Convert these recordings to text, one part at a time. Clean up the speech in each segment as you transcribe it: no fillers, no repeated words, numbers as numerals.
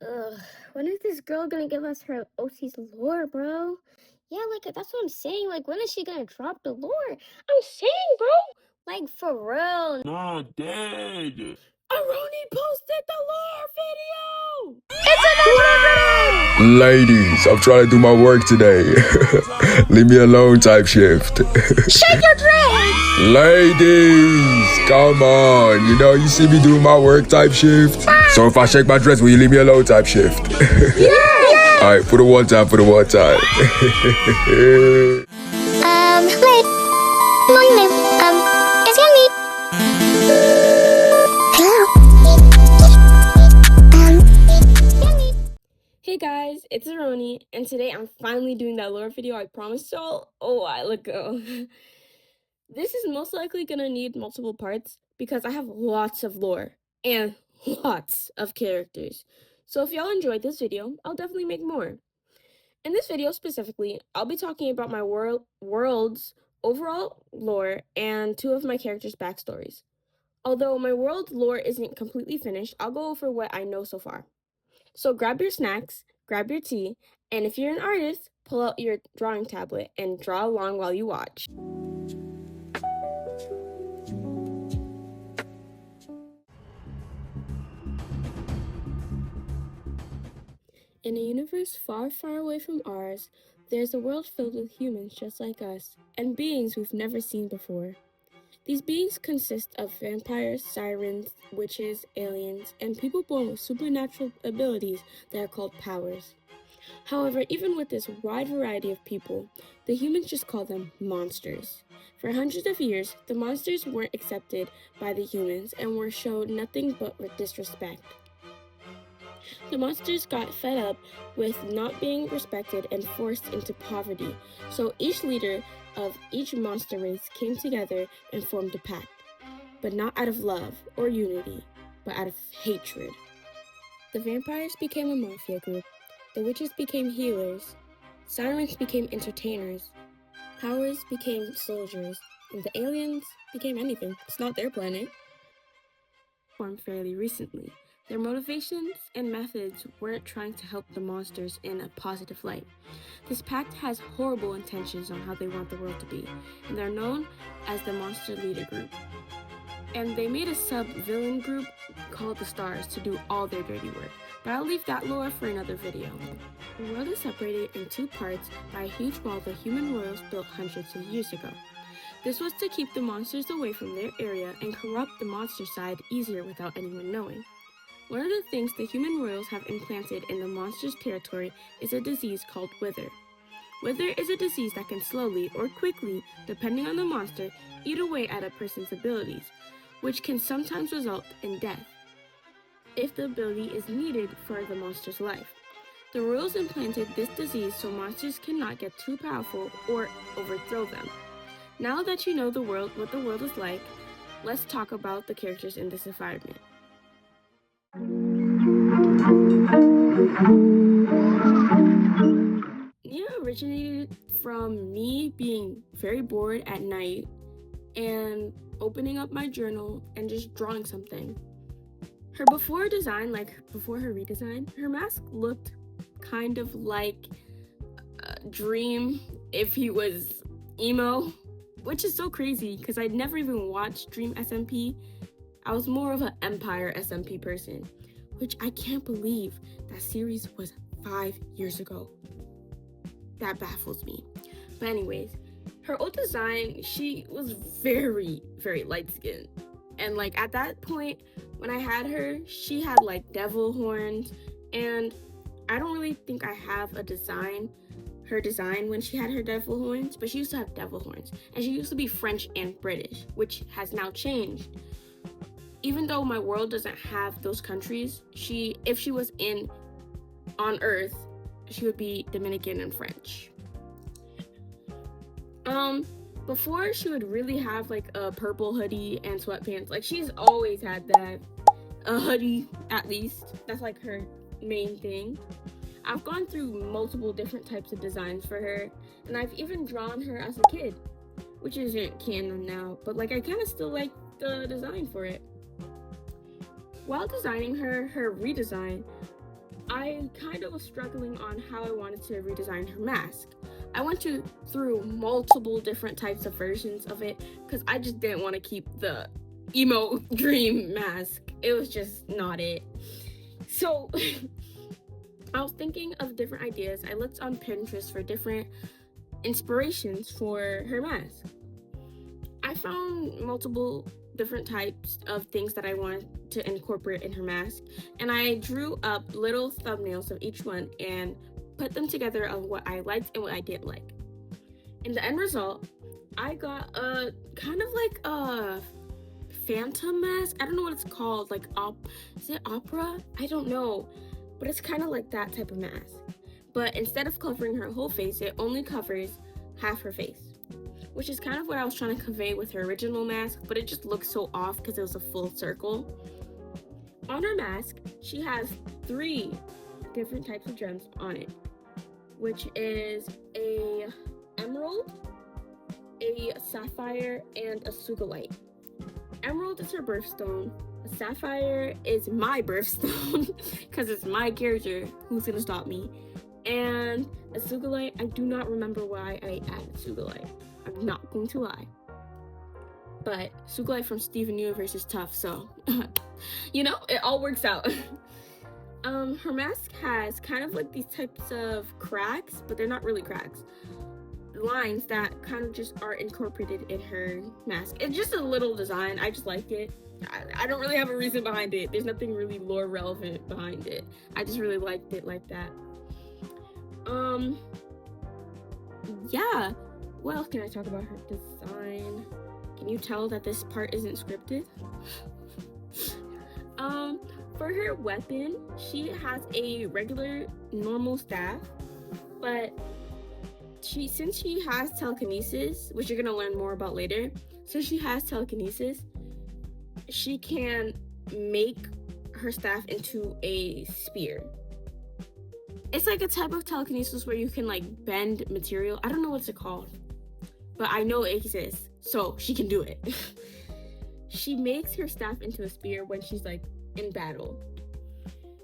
Ugh, when is this girl gonna give us her OC's lore, bro? Yeah, like, that's what I'm saying. Like, when is she gonna drop the lore? I'm saying, bro. Like, for real. Nah, dead. Aroni posted the lore video! It's an Ladies, I'm trying to do my work today. Leave me alone type shift. Shake your dreads! Ladies, come on. You know, you see me doing my work type shift. So if I shake my dress, will you leave me alone type shift? Yeah! Alright, for the one time, for the one time. Wait. Morning, ma'am. It's Young Me. Hey guys, it's Aroni, and today I'm finally doing that lore video I promised y'all a while ago. This is most likely gonna need multiple parts because I have lots of lore and lots of characters. So if y'all enjoyed this video, I'll definitely make more. In this video specifically, I'll be talking about my world's overall lore and 2 of my characters' backstories. Although my world lore isn't completely finished, I'll go over what I know so far. So grab your snacks, grab your tea, and if you're an artist, pull out your drawing tablet and draw along while you watch. In a universe far, far away from ours, there's a world filled with humans just like us, and beings we've never seen before. These beings consist of vampires, sirens, witches, aliens, and people born with supernatural abilities that are called powers. However, even with this wide variety of people, the humans just call them monsters. For hundreds of years, the monsters weren't accepted by the humans and were shown nothing but disrespect. The monsters got fed up with not being respected and forced into poverty, so each leader of each monster race came together and formed a pact, but not out of love or unity, but out of hatred. The vampires became a mafia group, the witches became healers, sirens became entertainers, powers became soldiers, and the aliens became anything. It's not their planet. Formed fairly recently. Their motivations and methods weren't trying to help the monsters in a positive light. This pact has horrible intentions on how they want the world to be, and they're known as the Monster Leader Group. And they made a sub-villain group called the Stars to do all their dirty work, but I'll leave that lore for another video. The world is separated in 2 parts by a huge wall the human royals built hundreds of years ago. This was to keep the monsters away from their area and corrupt the monster side easier without anyone knowing. One of the things the human royals have implanted in the monster's territory is a disease called Wither. Wither is a disease that can slowly or quickly, depending on the monster, eat away at a person's abilities, which can sometimes result in death, if the ability is needed for the monster's life. The royals implanted this disease so monsters cannot get too powerful or overthrow them. Now that you know what the world is like, let's talk about the characters in this environment. Nia originated from me being very bored at night and opening up my journal and just drawing something. Her before her redesign, her mask looked kind of like Dream if he was emo, which is so crazy because I'd never even watched Dream SMP. I was more of an Empire SMP person, which I can't believe that series was 5 years ago. That baffles me. But anyways, her old design, she was very, very light-skinned. And like at that point, when I had her, she had like devil horns, and I don't really think I have her design when she had her devil horns, but she used to have devil horns. And she used to be French and British, which has now changed. Even though my world doesn't have those countries, if she was on Earth, she would be Dominican and French. Before she would really have like a purple hoodie and sweatpants. Like she's always had that, a hoodie at least. That's like her main thing. I've gone through multiple different types of designs for her, and I've even drawn her as a kid, which isn't canon now, but like I kind of still like the design for it. While designing her redesign, I I kind of was struggling on how I wanted to redesign her mask. I went through multiple different types of versions of it because I just didn't want to keep the emo dream mask. It was just not it. So I was thinking of different ideas. I looked on Pinterest for different inspirations for her mask. I found multiple different types of things that I wanted to incorporate in her mask, and I drew up little thumbnails of each one and put them together of what I liked and what I didn't like. In the end result, I got a kind of like a phantom mask. I don't know what it's called, like is it opera? I don't know, but it's kind of like that type of mask. But instead of covering her whole face, it only covers half her face, which is kind of what I was trying to convey with her original mask, but it just looked so off because it was a full circle. On her mask, she has 3 different types of gems on it, which is a emerald, a sapphire, and a 𝒄𝒂𝒏𝒕. Emerald is her birthstone. A sapphire is my birthstone because it's my character. Who's gonna stop me? And a 𝒄𝒂𝒏𝒕, I do not remember why I added 𝒄𝒂𝒏𝒕. I'm not going to lie. But 𝒄𝒂𝒏𝒕 from Steven Universe is tough, so you know, it all works out. Her mask has kind of like these types of cracks, but they're not really cracks. Lines that kind of just are incorporated in her mask. It's just a little design. I just like it. I don't really have a reason behind it. There's nothing really lore relevant behind it. I just really liked it like that. Yeah. What else can I talk about her design? Can you tell that this part isn't scripted? For her weapon, she has a regular normal staff, but since she has telekinesis, which you're gonna learn more about later, since she has telekinesis, she can make her staff into a spear. It's like a type of telekinesis where you can like bend material. I don't know what's it called, but I know it exists, so she can do it. She makes her staff into a spear when she's like in battle.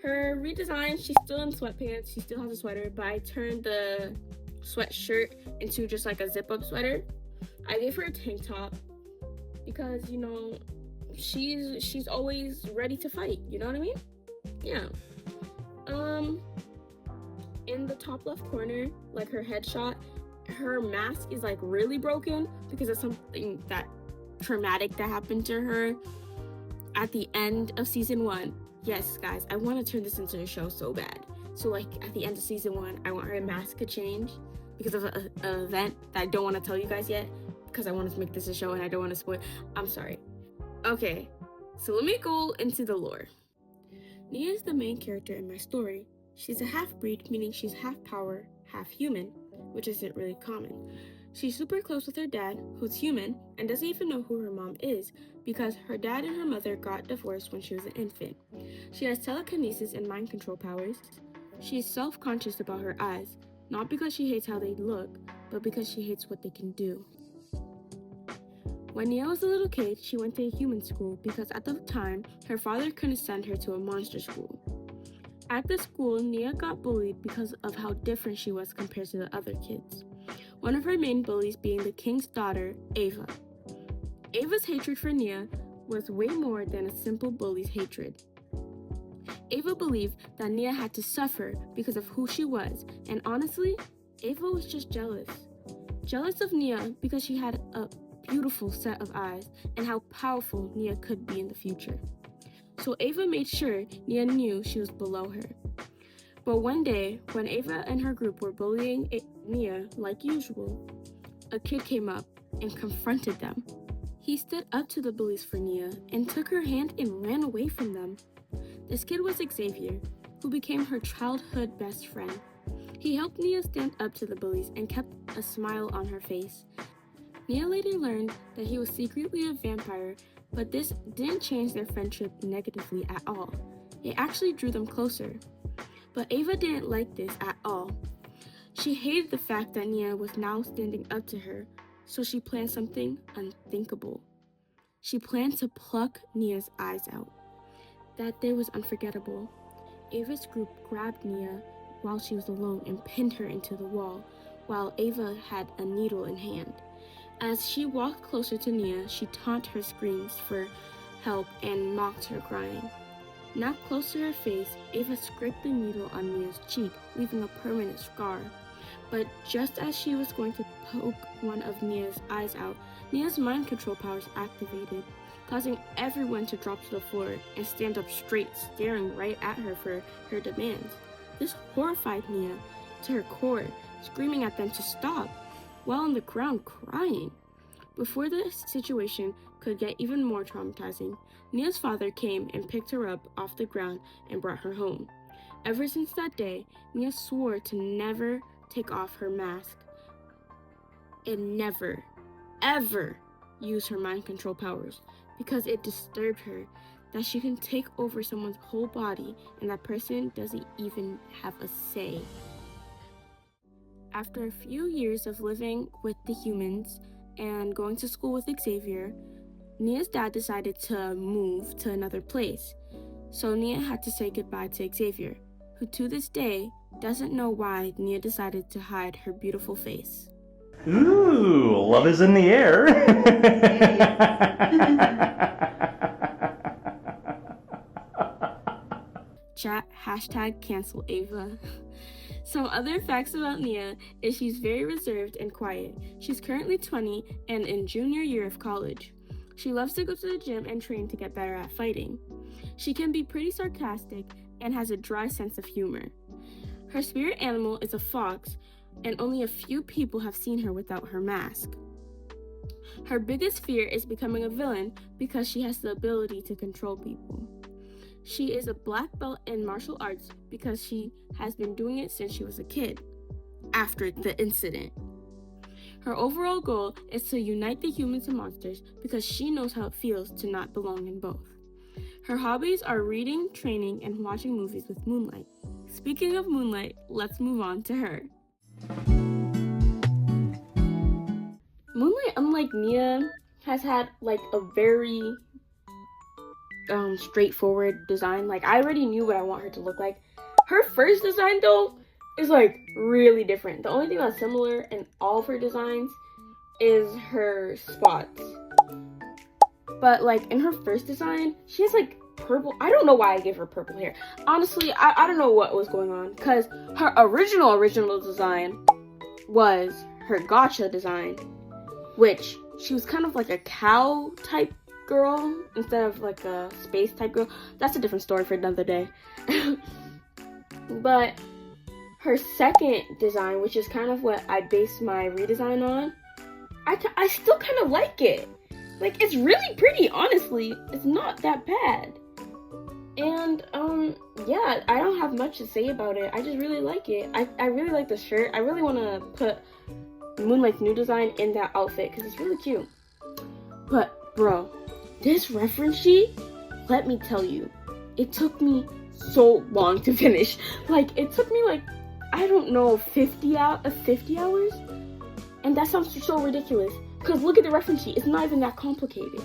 Her redesign, she's still in sweatpants, she still has a sweater, but I turned the sweatshirt into just like a zip-up sweater. I gave her a tank top because, you know, she's always ready to fight, you know what I mean? Yeah. In the top left corner, like her headshot, her mask is like really broken because of something that traumatic that happened to her at the end of season 1. Yes, guys, I want to turn this into a show so bad. So like at the end of season 1, I want her mask to change because of an event that I don't want to tell you guys yet because I wanted to make this a show and I don't want to spoil. I'm sorry. Okay, so let me go into the lore. Nia is the main character in my story. She's a half-breed, meaning she's half power, half human, which isn't really common. She's super close with her dad, who's human, and doesn't even know who her mom is because her dad and her mother got divorced when she was an infant. She has telekinesis and mind control powers. She is self-conscious about her eyes, not because she hates how they look, but because she hates what they can do. When Nia was a little kid, she went to a human school because at the time, her father couldn't send her to a monster school. At the school, Nia got bullied because of how different she was compared to the other kids. One of her main bullies being the king's daughter, Ava. Ava's hatred for Nia was way more than a simple bully's hatred. Ava believed that Nia had to suffer because of who she was, and honestly, Ava was just jealous. Jealous of Nia because she had a beautiful set of eyes and how powerful Nia could be in the future. So Ava made sure Nia knew she was below her. But one day, when Ava and her group were bullying Nia like usual, a kid came up and confronted them. He stood up to the bullies for Nia and took her hand and ran away from them. This kid was Xavier, who became her childhood best friend. He helped Nia stand up to the bullies and kept a smile on her face. Nia later learned that he was secretly a vampire, but this didn't change their friendship negatively at all. It actually drew them closer. But Ava didn't like this at all. She hated the fact that Nia was now standing up to her, so she planned something unthinkable. She planned to pluck Nia's eyes out. That day was unforgettable. Ava's group grabbed Nia while she was alone and pinned her into the wall, while Ava had a needle in hand. As she walked closer to Nia, she taunted her screams for help and mocked her crying. Now close to her face, Ava scraped the needle on Nia's cheek, leaving a permanent scar. But just as she was going to poke one of Nia's eyes out, Nia's mind control powers activated, causing everyone to drop to the floor and stand up straight, staring right at her for her demands. This horrified Nia to her core, screaming at them to stop, while on the ground crying. Before the situation could get even more traumatizing, Nia's father came and picked her up off the ground and brought her home. Ever since that day, Nia swore to never take off her mask and never, ever use her mind control powers, because it disturbed her that she can take over someone's whole body and that person doesn't even have a say. After a few years of living with the humans and going to school with Xavier, Nia's dad decided to move to another place. So Nia had to say goodbye to Xavier, who to this day doesn't know why Nia decided to hide her beautiful face. Ooh, love is in the air. Chat #Cancel_Ava. Some other facts about Nia is she's very reserved and quiet. She's currently 20 and in junior year of college. She loves to go to the gym and train to get better at fighting. She can be pretty sarcastic and has a dry sense of humor. Her spirit animal is a fox, and only a few people have seen her without her mask. Her biggest fear is becoming a villain because she has the ability to control people. She is a black belt in martial arts because she has been doing it since she was a kid, after the incident. Her overall goal is to unite the humans and monsters because she knows how it feels to not belong in both. Her hobbies are reading, training, and watching movies with Moonlight. Speaking of Moonlight, let's move on to her. Moonlight, unlike Nia, has had a very straightforward design. I already knew what I want her to look like. Her first design though is really different. The only thing that's similar in all of her designs is her spots. But in her first design, she has purple. I don't know why I gave her purple hair. Honestly, I don't know what was going on, because her original design was her gacha design, which she was kind of like a cow type girl instead of a space type girl. That's a different story for another day. But her second design, which is kind of what I based my redesign on, I still kind of like it. It's really pretty, honestly. It's not that bad. And yeah, I don't have much to say about it. I just really like it. I really like the shirt. I really want to put Moonlight's new design in that outfit because it's really cute. But bro, this reference sheet, let me tell you, it took me so long to finish. It took me I don't know, 50 hours? And that sounds so ridiculous, because look at the reference sheet, it's not even that complicated.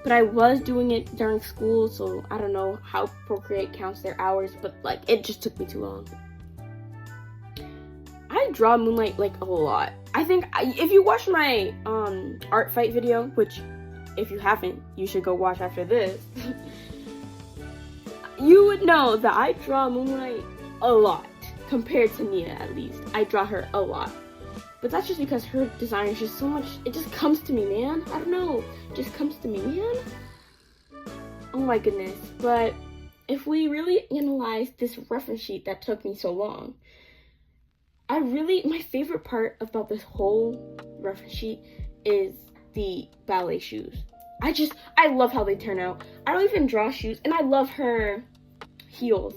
But I was doing it during school, so I don't know how Procreate counts their hours, but it just took me too long. I draw Moonlight a lot. I think if you watch my art fight video, which if you haven't, you should go watch after this, you would know that I draw Moonlight a lot, compared to Nia at least. I draw her a lot. But that's just because her design is just so much, it just comes to me, man. I don't know, it just comes to me, man. Oh my goodness. But if we really analyze this reference sheet that took me so long, my favorite part about this whole reference sheet is the ballet shoes. I love how they turn out. I don't even draw shoes, and I love her heels.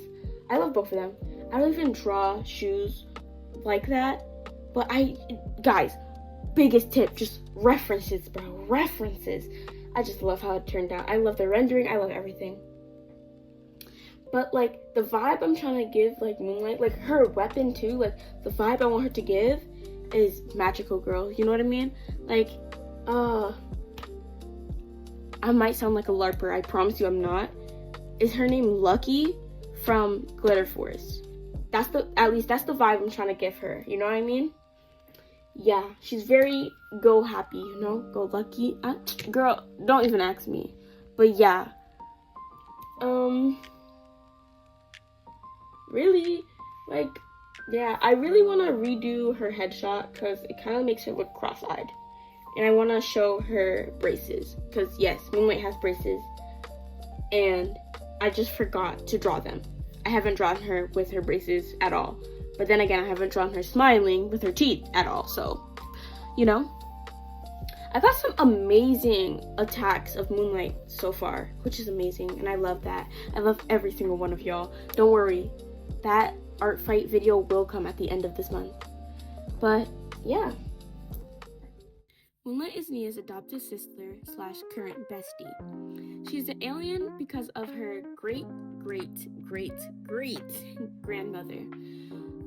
I love both of them. I don't even draw shoes like that. But guys, biggest tip, just references, bro, references. I just love how it turned out. I love the rendering, I love everything. But the vibe I'm trying to give Moonlight, her weapon too, the vibe I want her to give is magical girl, you know what I mean? I might sound like a LARPer, I promise you I'm not. Is her name Lucky from Glitter Force. At least that's the vibe I'm trying to give her. You know what I mean? Yeah, she's very go happy, you know, go lucky. Girl, don't even ask me. But yeah, really, like, yeah, I really want to redo her headshot because it kind of makes her look cross-eyed. And I want to show her braces because, yes, Moonlight has braces. And I just forgot to draw them. I haven't drawn her with her braces at all. But then again, I haven't drawn her smiling with her teeth at all. So, you know, I got some amazing attacks of Moonlight so far, which is amazing. And I love that. I love every single one of y'all. Don't worry. That art fight video will come at the end of this month. But, yeah. Moonlight is Nia's adopted sister / current bestie. She's an alien because of her great-great-great-great-grandmother,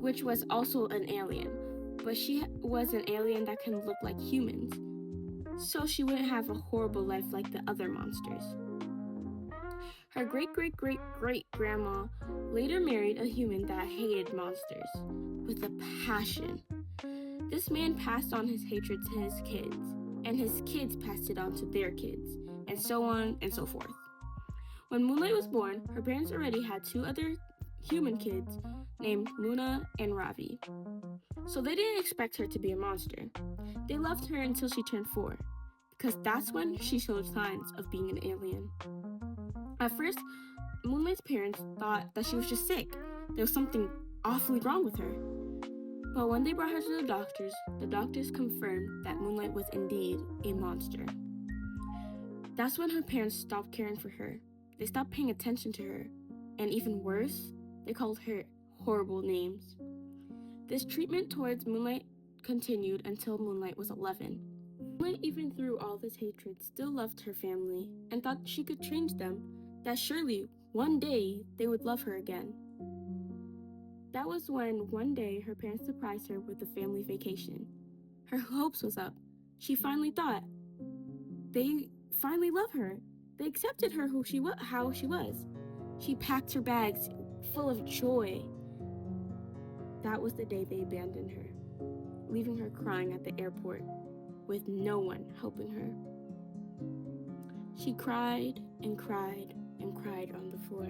which was also an alien, but she was an alien that can look like humans, so she wouldn't have a horrible life like the other monsters. Her great-great-great-great-grandma later married a human that hated monsters with a passion. This man passed on his hatred to his kids, and his kids passed it on to their kids, and so on and so forth. When Moonlight was born, her parents already had 2 other human kids named Luna and Ravi. So they didn't expect her to be a monster. They loved her until she turned 4, because that's when she showed signs of being an alien. At first, Moonlight's parents thought that she was just sick. There was something awfully wrong with her. But when they brought her to the doctors confirmed that Moonlight was indeed a monster. That's when her parents stopped caring for her. They stopped paying attention to her. And even worse, they called her horrible names. This treatment towards Moonlight continued until Moonlight was 11. Moonlight, even through all this hatred, still loved her family and thought she could change them, that surely one day they would love her again. That was when one day her parents surprised her with a family vacation. Her hopes was up. She finally thought they finally love her. They accepted her how she was. She packed her bags full of joy. That was the day they abandoned her, leaving her crying at the airport with no one helping her. She cried and cried and cried on the floor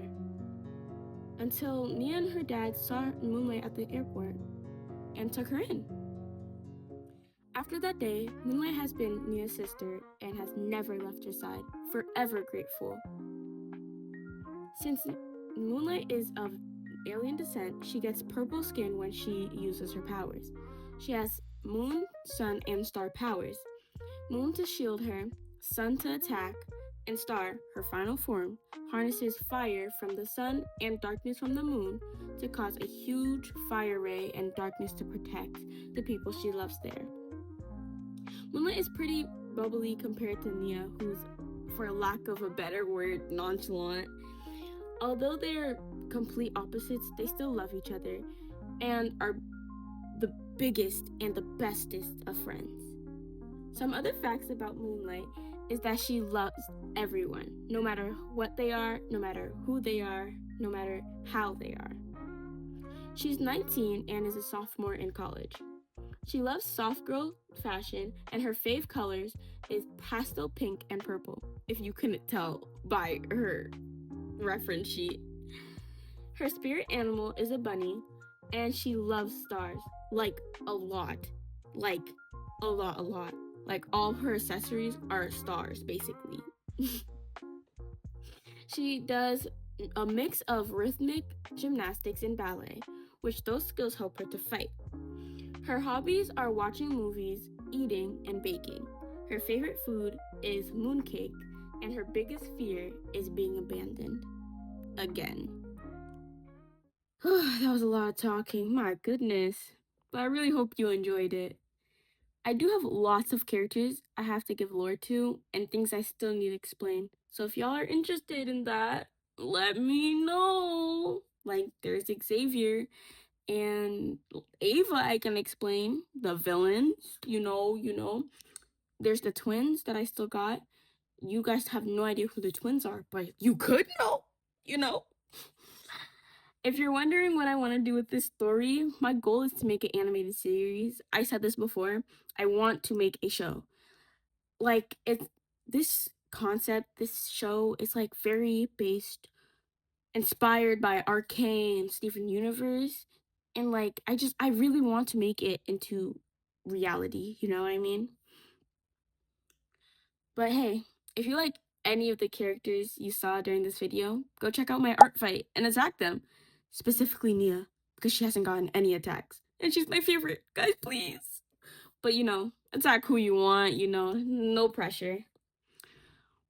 until Nia and her dad saw Moonlight at the airport and took her in. After that day, Moonlight has been Nia's sister and has never left her side, forever grateful. Since Moonlight is of alien descent, she gets purple skin when she uses her powers. She has moon, sun, and star powers. Moon to shield her, sun to attack, and Star, her final form, harnesses fire from the sun and darkness from the moon to cause a huge fire ray and darkness to protect the people she loves there. Moonlight is pretty bubbly compared to Nia, who's, for lack of a better word, nonchalant. Although they're complete opposites, they still love each other and are the biggest and the bestest of friends. Some other facts about Moonlight is that she loves everyone, no matter what they are, no matter who they are, no matter how they are. She's 19 and is a sophomore in college. She loves soft girl fashion, and her fave colors is pastel pink and purple, if you couldn't tell by her reference sheet. Her spirit animal is a bunny, and she loves stars, like a lot. Like all her accessories are stars, basically. She does a mix of rhythmic gymnastics and ballet, which those skills help her to fight. Her hobbies are watching movies, eating, and baking. Her favorite food is mooncake, and her biggest fear is being abandoned. Again. That was a lot of talking, my goodness. But I really hope you enjoyed it. I do have lots of characters I have to give lore to and things I still need to explain. So if y'all are interested in that, let me know. Like, there's Xavier and Ava I can explain. The villains, you know. There's the twins that I still got. You guys have no idea who the twins are, but you could know, you know. If you're wondering what I want to do with this story, my goal is to make an animated series. I said this before. I want to make a show. Like, it's this concept, this show is like very inspired by Arcane, Steven Universe, and like I really want to make it into reality, you know what I mean? But hey, if you like any of the characters you saw during this video, go check out my art fight and attack them. Specifically Nia, because she hasn't gotten any attacks. And she's my favorite. Guys, please. But you know, attack who you want, you know, no pressure.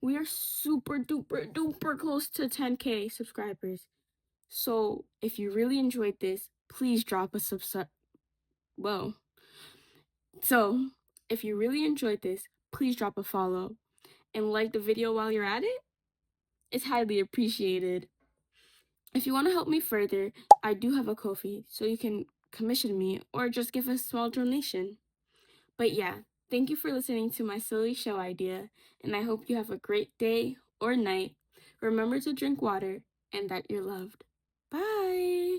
We are super duper duper close to 10K subscribers. So if you really enjoyed this, please drop a So if you really enjoyed this, please drop a follow and like the video while you're at it. It's highly appreciated. If you want to help me further, I do have a Ko-fi, so you can commission me or just give a small donation. But yeah, thank you for listening to my silly show idea, and I hope you have a great day or night. Remember to drink water and that you're loved. Bye!